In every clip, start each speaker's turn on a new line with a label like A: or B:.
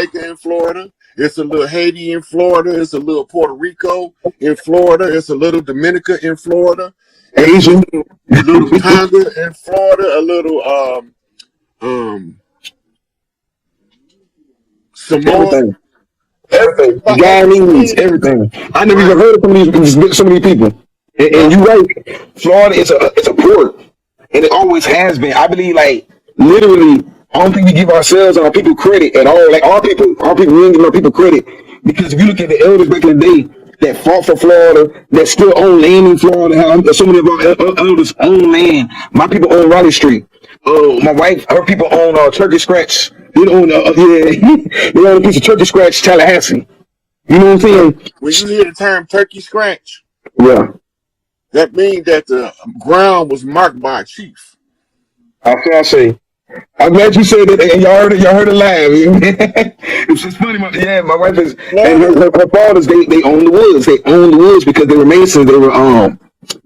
A: Jamaica in Florida. It's a little Haiti in Florida. It's a little Puerto Rico in Florida. It's a little Dominica in Florida.
B: Asian.
A: A little Tonga in Florida. A little Samoa.
B: Everything. Guyanese, everything. I never even heard of so many people. And you're right. Florida is a port, and it always has been. I believe, like, literally, I don't think we give ourselves and our people credit at all. Like, our people, we don't give our people credit, because if you look at the elders back in the day that fought for Florida, that still own land in Florida, how so many of our elders own land. My people own Raleigh Street. My wife, her people own Turkey Scratch. They own they own a piece of Turkey Scratch, Tallahassee. You know what I'm saying?
A: When you hear the term Turkey Scratch,
B: yeah,
A: that means that the ground was marked by a chief.
B: I say. I'm glad you said that, and y'all heard it live. It's just funny. My wife is, and her fathers, they own the woods. They own the woods because they were masons. They were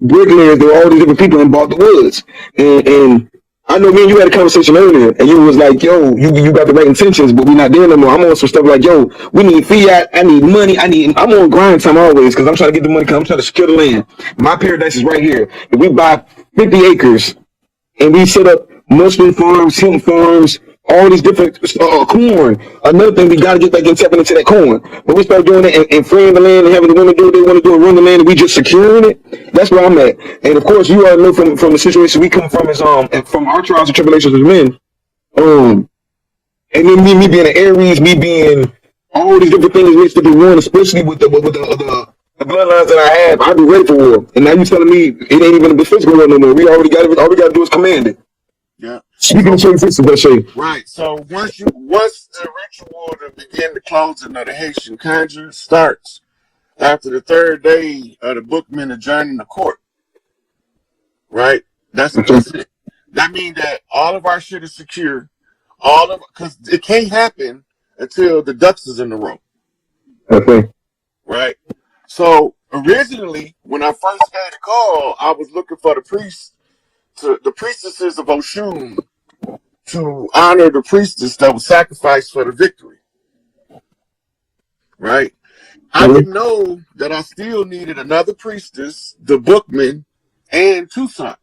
B: bricklayers. They were all these different people and bought the woods. And I know me and you had a conversation earlier, and you was like, yo, you got the right intentions, but we're not there no more. I'm on some stuff like, yo, we need fiat. I need money. I'm on grind time always, because I'm trying to get the money, because I'm trying to secure the land. My paradise is right here. If we buy 50 acres and we set up mushroom farms, hemp farms, all these different corn. Another thing, we got to get back and tapping into that corn. But we start doing it and freeing the land and having the women do what they want to do and run the land, and we just securing it. That's where I'm at. And of course, you already know from the situation we come from, is from our trials and tribulations as men. And then me being an Aries, me being all these different things needs to be one, especially with the bloodlines that I have. I'd be ready for war. And now you telling me it ain't even a physical war no more. We already got it. All we got to do is command it.
A: Yeah.
B: Speaking of
A: right. So once the ritual to begin the closing of the Haitian conjure starts, after the third day of the bookmen adjourning the court, right? That's it. That means that all of our shit is secure. Because it can't happen until the ducks is in the row.
B: Okay.
A: Right. So originally, when I first got the call, I was looking for the priestesses of Oshun to honor the priestess that was sacrificed for the victory. Right? I didn't know that I still needed another priestess, the bookman, and Toussaint.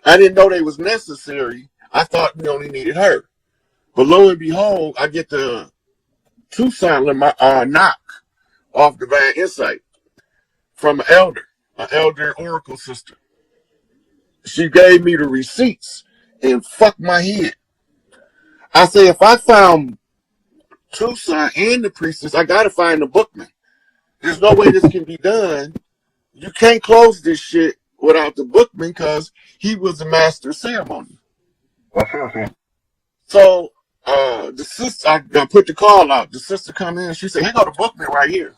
A: I didn't know they was necessary. I thought we only needed her. But lo and behold, I get the Toussaint knock off Divine Insight from an elder oracle sister. She gave me the receipts and fucked my head. I say, if I found Toussaint and the priestess, I gotta find the bookman. There's no way this can be done. You can't close this shit without the bookman, because he was the master of ceremony. So the sister, I put the call out. The sister come in, she said, here go the bookman right here.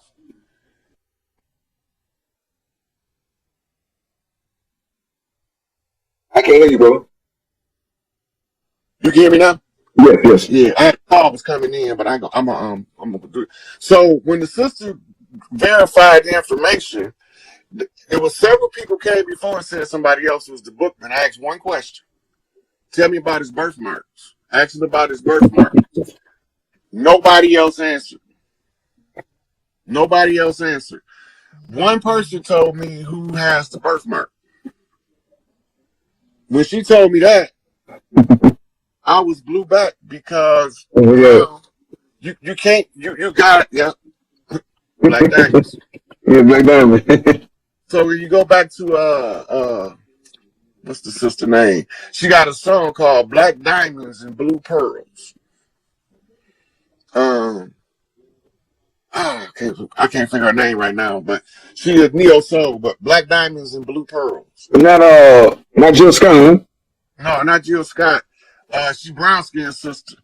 B: I can't hear you, bro.
A: You can hear me now?
B: Yes.
A: Yeah, I had a call was coming in, but I'm gonna do it. So when the sister verified the information, there was several people came before and said somebody else was the bookman. I asked one question. Tell me about his birthmarks. I asked him about his birthmarks. Nobody else answered. One person told me who has the birthmark. When she told me that, I was blew back, because you can't, you got it, yeah. Black Diamonds.
B: Yeah, Black Diamond.
A: So when you go back to what's the sister name? She got a song called Black Diamonds and Blue Pearls. I can't think of her name right now, but she is neo soul, but Black Diamonds and Blue Pearls.
B: Not Jill Scott, huh?
A: No, not Jill Scott. She brown skin sister.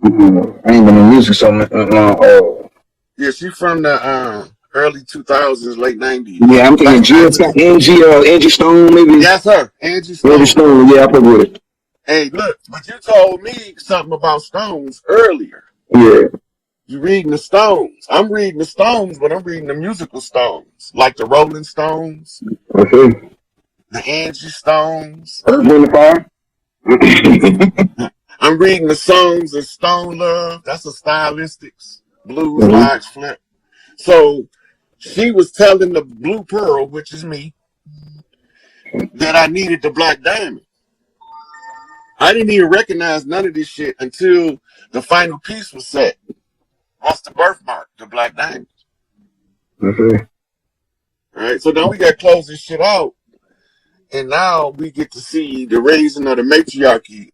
B: I ain't been in music so
A: Yeah, she from the early 2000s, late 90s.
B: Yeah, I'm thinking Jill Scott, Angie Stone, maybe.
A: Yes, sir. Angie Stone.
B: Angie Stone, yeah, I put with it.
A: Hey, look, but you told me something about Stones earlier.
B: Yeah.
A: You reading the Stones. I'm reading the Stones, but I'm reading the musical Stones, like the Rolling Stones,
B: Okay.
A: the Angie Stones.
B: Earth, Wind, and Fire.
A: I'm reading the songs of Stone Love. That's a stylistics, blues, lodge, flip. So she was telling the Blue Pearl, which is me, that I needed the Black Diamond. I didn't even recognize none of this shit until the final piece was set. What's the birthmark? The Black Diamond.
B: Okay.
A: All right, so now we got to close this shit out. And now we get to see the raising of the matriarchy.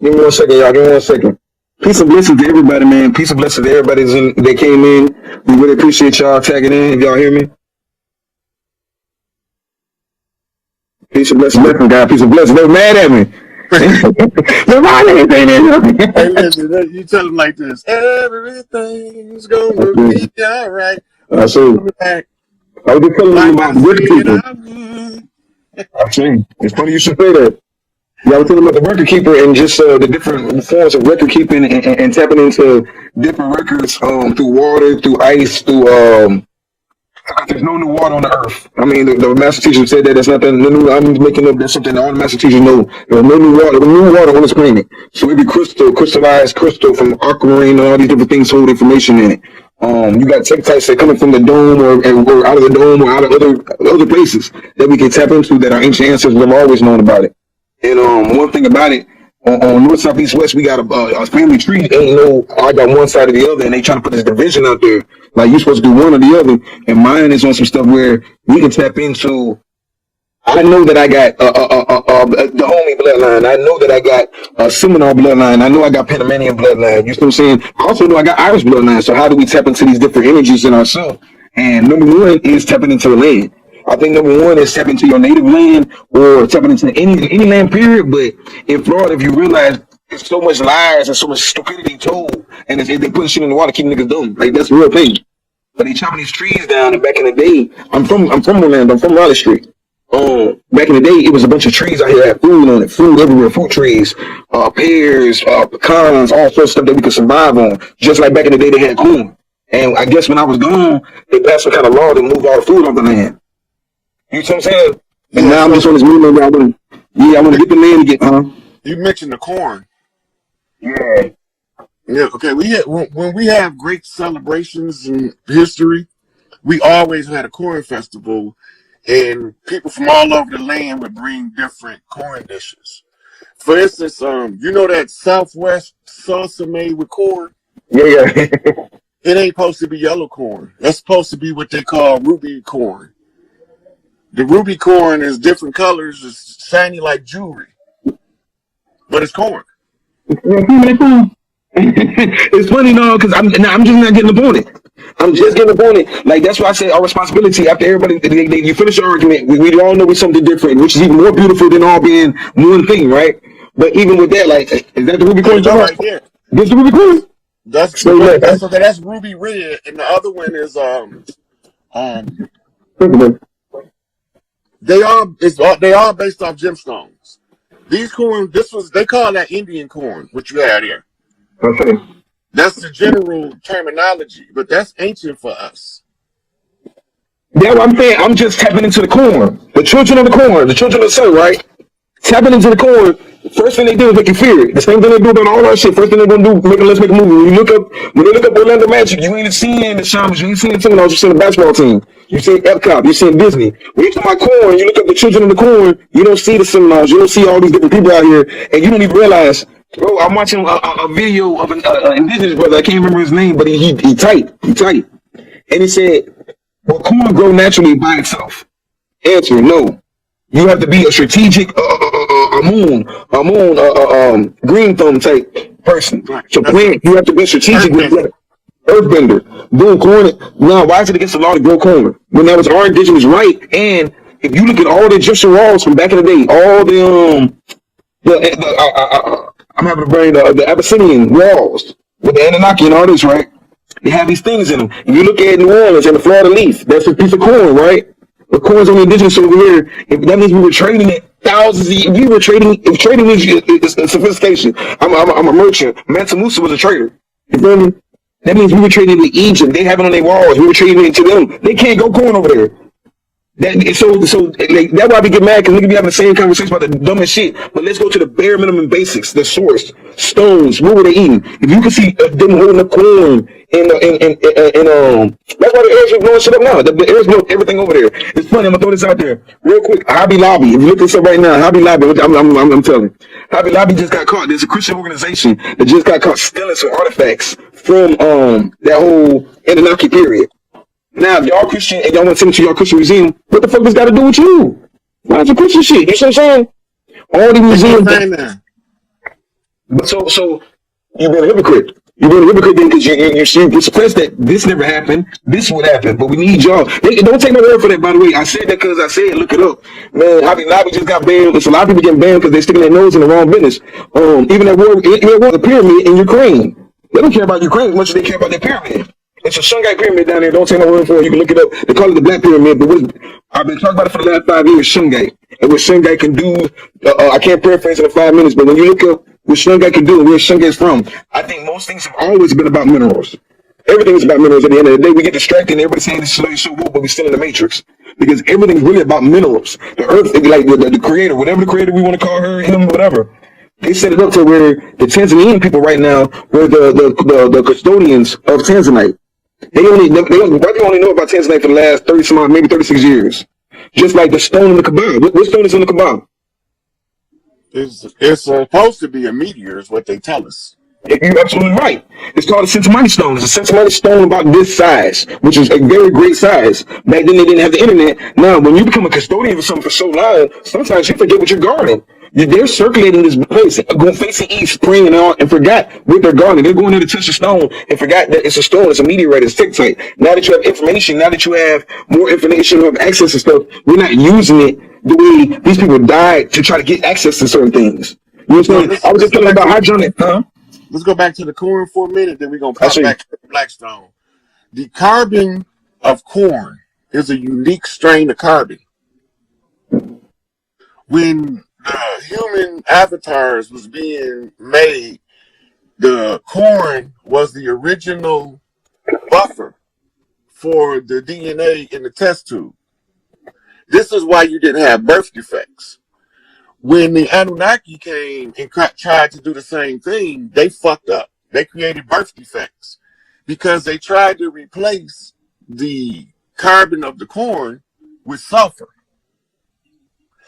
B: Give me 1 second, y'all. Give me 1 second. Peace and blessings to everybody, man. Peace and blessings to everybody that came in. We really appreciate y'all tagging in. If y'all hear me. Peace and blessings, God. Peace and blessings. They're mad at me.
A: Hey, listen, you tell them like this. Everything's gonna be all right.
B: I see. I was just telling them about the record keeper. I see. It's funny you should say that. Yeah, I was telling about the record keeper and just the different forms of record keeping and tapping into different records through water, through ice, through there's no new water on the earth. I mean, the master teacher said that there's nothing new. I'm making up. That's something all the master teachers know. There's no new water. The new water on this planet. So it be crystallized crystal from aquamarine and all these different things hold information in it. You got tektites that coming from the dome or out of the dome or out of other places that we can tap into that our ancient ancestors have always known about it. And one thing about it, on north, south, east, west, we got a family tree. Ain't no, I got one side or the other, and they trying to put this division out there. Like, you're supposed to do one or the other. And mine is on some stuff where we can tap into. I know that I got the homie bloodline. I know that I got a Seminole bloodline. I know I got Panamanian bloodline. You know what I'm saying? I also know I got Irish bloodline. So how do we tap into these different energies in ourselves? And number one is tapping into the land. I think number one is tapping into your native land or tapping into any land period. But in Florida, if you realize there's so much lies and so much stupidity told, and if they putting shit in the water, keep niggas dumb. Like, that's the real thing. But they chopping these trees down, and back in the day, I'm from Orlando. I'm from Raleigh Street. Back in the day, it was a bunch of trees out here that had food on it, food everywhere, fruit trees, pears, pecans, all sorts of stuff that we could survive on. Just like back in the day, they had corn. And I guess when I was gone, they passed some kind of law that moved all the food off the land. You know what I'm saying? And now I'm just on this movement where I want to get the land again.
A: You mentioned the corn.
B: Yeah.
A: Yeah. Okay. When we have great celebrations in history, we always had a corn festival, and people from all over the land would bring different corn dishes. For instance, you know that Southwest salsa made with corn?
B: Yeah.
A: It ain't supposed to be yellow corn. That's supposed to be what they call ruby corn. The ruby corn is different colors. It's shiny like jewelry, but it's corn.
B: It's funny, no, because I'm just not getting up on it. I'm just getting up on it. Like, that's why I say our responsibility after everybody, you finish your argument, we all know it's something different, which is even more beautiful than all being one thing, right? But even with that, like, is that the ruby corn?
A: Right there.
B: That's the ruby corn?
A: That's ruby red, and the other one is they are based off gemstones. These corn, they call that Indian corn, which you had here.
B: Okay.
A: That's the general terminology, but that's ancient for us.
B: Yeah, what I'm saying, I'm just tapping into the corn. The children of the corn, the children of the sun, right? Tapping into the corn. First thing they do is make you fear it. The same thing they do about all our shit. First thing they're gonna do, let's make a movie. When they look up Orlando Magic, you ain't seeing the Shamans, you ain't seeing the Seminoles, you seeing the basketball team. You see Epcot, you seeing Disney. When you talk about corn, you look up the children of the corn, you don't see the Seminoles, you don't see all these different people out here, and you don't even realize. Bro, I'm watching a video of an indigenous brother. I can't remember his name, but he tight. And he said, "Will corn grow naturally by itself?" Answer: no. You have to be a strategic, green thumb type person. So plant, you have to be strategic with that. Earthbender. Doing corn. Now, why is it against the law to grow corn? When that was our indigenous right, and if you look at all the Egyptian walls from back in the day, all I'm having a brain, the Abyssinian walls with the Anunnaki and all this, right? They have these things in them. If you look at New Orleans and the Florida leaf, that's a piece of corn, right? The corn's on the indigenous over here. That means we were trading it thousands of years. We were trading. If trading is sophistication, I'm a merchant. Mansa Musa was a trader. You feel me? That means we were trading to Egypt. They have it on their walls. We were trading it to them. They can't go corn over there. So like, that's why we get mad because niggas be having the same conversation about the dumbest shit. But let's go to the bare minimum basics. The source, stones. What were they eating? If you can see them holding the corn that's why the Arabs are blowing shit up now. The Arabs blow everything over there. It's funny. I'm gonna throw this out there real quick. Hobby Lobby. If you look this up right now, Hobby Lobby. I'm telling you, Hobby Lobby just got caught. There's a Christian organization that just got caught stealing some artifacts from that whole Anunnaki period. Now, if y'all Christian and y'all want to send it to y'all Christian museum, what the fuck does got to do with you? Why is it Christian shit? You see what I'm saying? All the museums. But so you're being a hypocrite. You're being a hypocrite then because you suppress that this never happened. This would happen, but we need y'all. Don't take my word for that, by the way. I said that because I said, look it up. Man, Hobby Lobby just got banned. There's a lot of people getting banned because they're sticking their nose in the wrong business. Even that war, the pyramid in Ukraine. They don't care about Ukraine as much as they care about their pyramid. It's a Shungite pyramid down there. Don't take my word for it. You can look it up. They call it the Black Pyramid. But I've been talking about it for the last 5 years. Shungite and what Shungite can do. I can't paraphrase it in 5 minutes. But when you look up what Shungite can do and where Shungite is from, I think most things have always been about minerals. Everything is about minerals. At the end of the day, we get distracted. And everybody's saying this is so woke, but we're still in the matrix because everything's really about minerals. The earth, like the creator, whatever the creator we want to call her, him, whatever. They set it up to where the Tanzanian people right now were the custodians of Tanzanite. They only know about Tanzanite for the last 30 some odd, maybe 36 years. Just like the stone in the Kaaba. What stone is in the Kaaba?
A: It's supposed to be a meteor, is what they tell us.
B: You're absolutely right. It's called a Sensimani stone. It's a Sensimani stone about this size, which is a very great size. Back then they didn't have the internet. Now, when you become a custodian for something for so long, sometimes you forget what you're guarding. They're circulating this place, going facing east, praying and all, and forgot what they're guarding. They're going there to touch the stone and forgot that it's a stone, it's a meteorite, it's tick-tight. Now that you have information, now that you have more information, you have access to stuff, we're not using it the way these people died to try to get access to certain things. You understand? I was just talking about hydronic,
A: Let's go back to the corn for a minute, then we're going to pop back to the Blackstone. The carbon of corn is a unique strain of carbon. When the human avatars was being made, the corn was the original buffer for the DNA in the test tube. This is why you didn't have birth defects. When the Anunnaki came and tried to do the same thing, they fucked up. They created birth defects because they tried to replace the carbon of the corn with sulfur.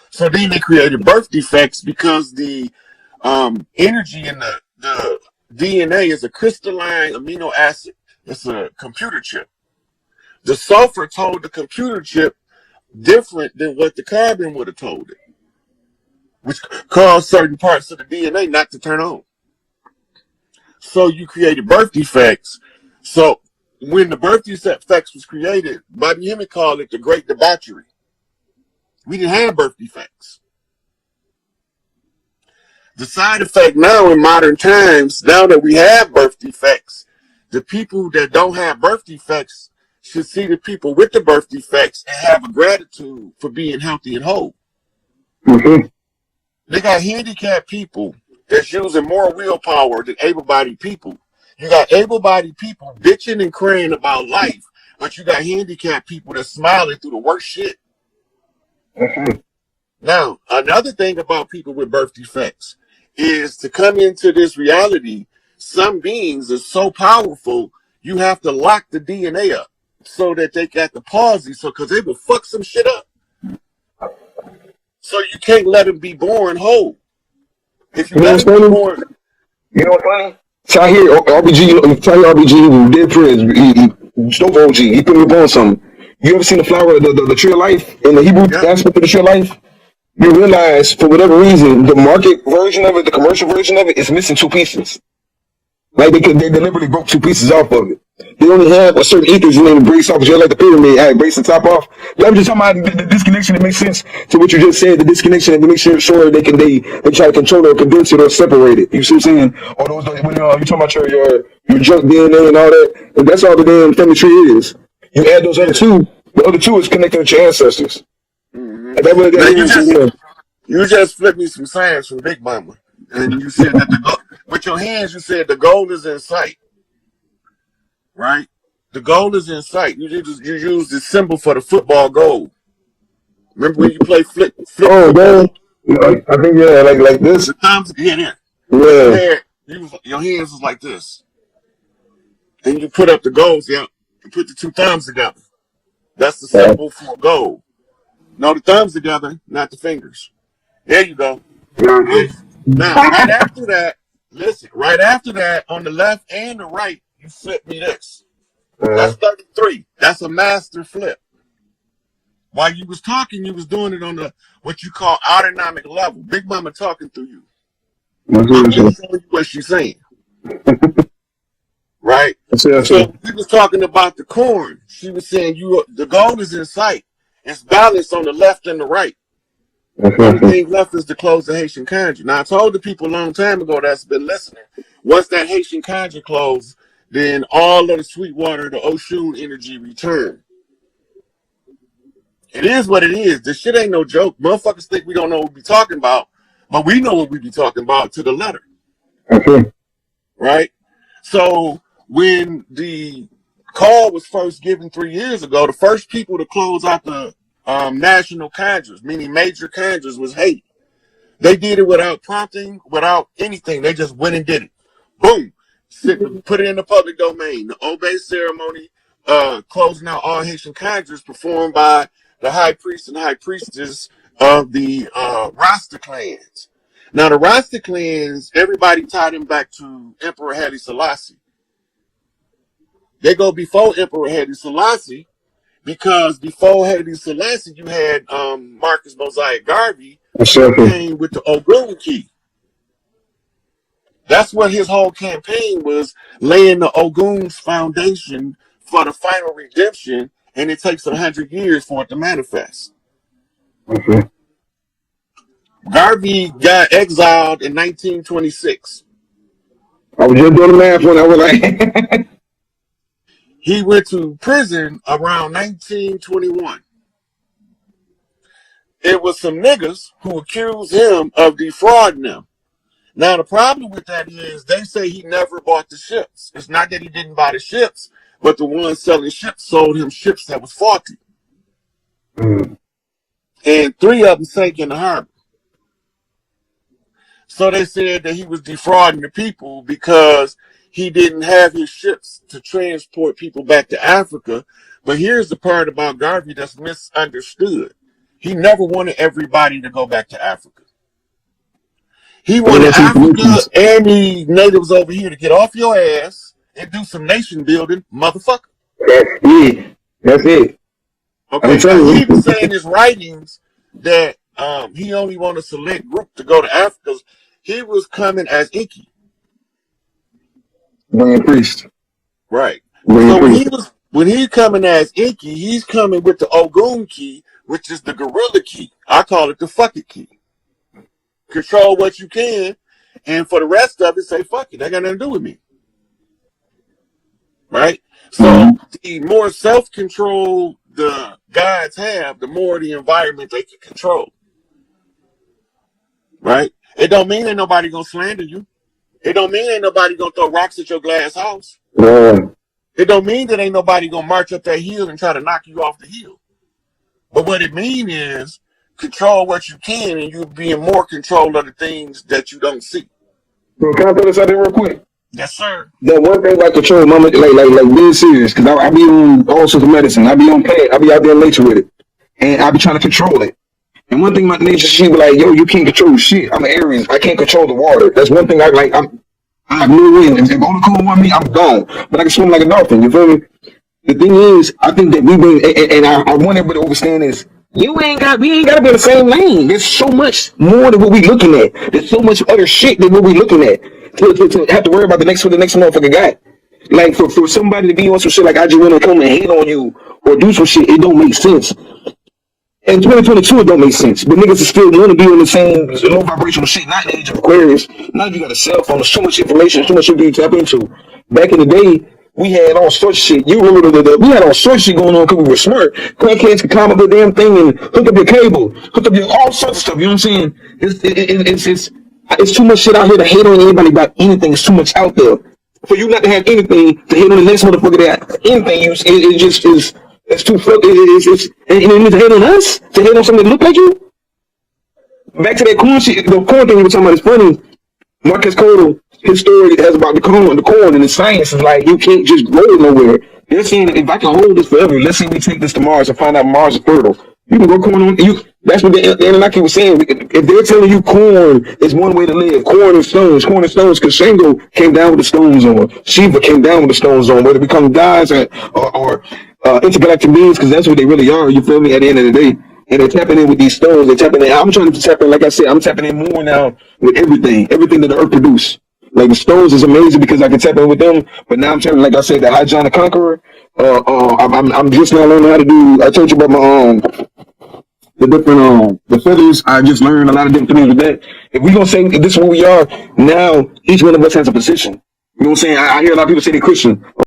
A: So then they created birth defects because the energy in the DNA is a crystalline amino acid. It's a computer chip. The sulfur told the computer chip different than what the carbon would have told it, which caused certain parts of the DNA not to turn on. So you created birth defects. So when the birth defects was created, Bobby Hemmett called it the Great Debauchery. We didn't have birth defects. The side effect now in modern times, now that we have birth defects, the people that don't have birth defects should see the people with the birth defects and have a gratitude for being healthy and whole.
B: Mm-hmm.
A: They got handicapped people that's using more willpower than able-bodied people. You got able-bodied people bitching and crying about life, but you got handicapped people that's smiling through the worst shit.
B: Mm-hmm.
A: Now, another thing about people with birth defects is to come into this reality, some beings are so powerful, you have to lock the DNA up so that they got the palsy, because they will fuck some shit up. So you can't let them be born whole. If you let them be born...
B: You know what's funny? Tahir RBG, dead friends, Stove OG, he put me up on something. You ever seen the flower, the tree of life, in the Hebrew aspect of the tree of life? You realize, for whatever reason, the market version of it, the commercial version of it, is missing 2 pieces. Like they deliberately broke 2 pieces off of it. They only have a certain ethers and then brace off, just like the pyramid, had brace the top off. I'm just talking about the disconnection that makes sense to what you just said, the disconnection to make sure they try to control it or condense it or separate it. You see what I'm saying? Or those, you talking about your junk DNA and all that, and that's all the damn family tree is. You add those other 2, the other 2 is connected with your ancestors.
A: Mm-hmm. You just flipped me some science from Big Mama, and you said that with your hands, you said the goal is in sight, right? The goal is in sight. You use the symbol for the football goal. Remember when you play flip
B: Oh,
A: football?
B: man. I think, yeah, like this.
A: The thumbs, yeah.
B: Yeah.
A: Your hands was like this. Then you put up the goals, yeah. You put the two thumbs together. That's the symbol for a goal. No, the thumbs together, not the fingers. There you go. Now, right after that, listen, right after that, on the left and the right, you flip me this. That's 33. That's a master flip. While you was talking, you was doing it on the what you call autonomic level. Big Mama talking through you. I'm just showing you what she's saying. Right? So we was talking about the corn. She was saying the goal is in sight. It's balanced on the left and the right. The only thing left is to close the Haitian conjure. Now I told the people a long time ago that's been listening. Once that Haitian conjure closed, then all of the sweet water, the Oshun energy return. It is what it is. This shit ain't no joke. Motherfuckers think we don't know what we be talking about, but we know what we be talking about to the letter. Right? So when the call was first given 3 years ago, the first people to close out the national conjures, meaning major conjures, was Haiti. They did it without prompting, without anything. They just went and did it. Boom. Put it in the public domain. The Obey ceremony, closing out all Haitian conjures, performed by the high priest and high priestess of the Rasta clans. Now, the Rasta clans, everybody tied them back to Emperor Haile Selassie. They go before Emperor Haile Selassie, because before Haile Selassie, you had Marcus Mosiah Garvey, who came with the Ogun key. That's what his whole campaign was, laying the Ogun's foundation for the final redemption, and it takes 100 years for it to manifest. Garvey got exiled in 1926.
B: I was just doing the math when I was like...
A: He went to prison around 1921. It was some niggas who accused him of defrauding them. Now, the problem with that is they say he never bought the ships. It's not that he didn't buy the ships, but the ones selling ships sold him ships that was faulty. And 3 of them sank in the harbor. So they said that he was defrauding the people because he didn't have his ships to transport people back to Africa. But here's the part about Garvey that's misunderstood. He never wanted everybody to go back to Africa. He wanted Africa and the natives over here to get off your ass and do some nation building, motherfucker.
B: That's it.
A: Okay, so he was saying in his writings that he only wanted a select group to go to Africa. He was coming as Inky.
B: Grand priest.
A: Right. So when he's coming as Inky, he's coming with the Ogun key, which is the gorilla key. I call it the fuck it key. Control what you can, and for the rest of it, say fuck it. That got nothing to do with me. Right? So the more self-control the gods have, the more the environment they can control. Right? It don't mean ain't nobody gonna slander you. It don't mean ain't nobody gonna throw rocks at your glass house. It don't mean that ain't nobody gonna march up that hill and try to knock you off the hill. But what it mean is control what you can, and you'll be in more control of the things that you don't see.
B: So can I throw this out there real quick?
A: Yes, sir.
B: That one thing about control, mama, like being serious, because I be on all sorts of medicine. I be on plant. I be out there in nature with it, and I be trying to control it. And one thing about nature, she be like, yo, you can't control shit. I'm an Aries. I can't control the water. That's one thing I like. I have no wind. If all the cool want me, I'm gone. But I can swim like a dolphin. You feel me? The thing is, I think that we've been, and I want everybody to understand this. We ain't got to be in the same lane. There's so much more than what we looking at. There's so much other shit than what we looking at. To have to worry about the next motherfucker guy. Like for somebody to be on some shit like I just want to come and hate on you or do some shit, it don't make sense. In 2022, it don't make sense. But niggas is still want to be on the same low vibrational shit, not in the age of Aquarius. Now you got a cell phone, there's so much information, so much shit you tap into. Back in the day, we had all sorts of shit. You remember we had all sorts of shit going on because we were smart. Crackheads could climb up the damn thing and hook up your cable, hook up your all sorts of stuff. You know what I'm saying? It's too much shit out here to hate on anybody about anything. It's too much out there. For you not to have anything to hate on the next motherfucker that anything, it just is. That's too and you to hate on us? To hate on something that look like you? Back to that corn shit, the corn thing you were talking about is funny. Marcus Codal, his story has about the corn, and the science is like you can't just grow it nowhere. They're saying if I can hold this forever, let's say we take this to Mars and find out Mars is fertile. You can grow corn on you. That's what the Anunnaki was saying. If they're telling you corn is one way to live, corn and stones, because Shango came down with the stones on, Shiva came down with the stones on, whether they become gods or intergalactic beings, because that's what they really are. You feel me? At the end of the day. And they're tapping in with these stones. They're tapping in. I'm trying to tap in, like I said, I'm tapping in more now with everything that the earth produce. Like the stones is amazing because I can tap in with them. But now I'm tapping, like I said, the High John the Conqueror. I'm just now learning how to do. I told you about my the different the feathers. I just learned a lot of different things with that. If we gonna say if this is who we are now, each one of us has a position. You know what I'm saying? I hear a lot of people say they're Christian.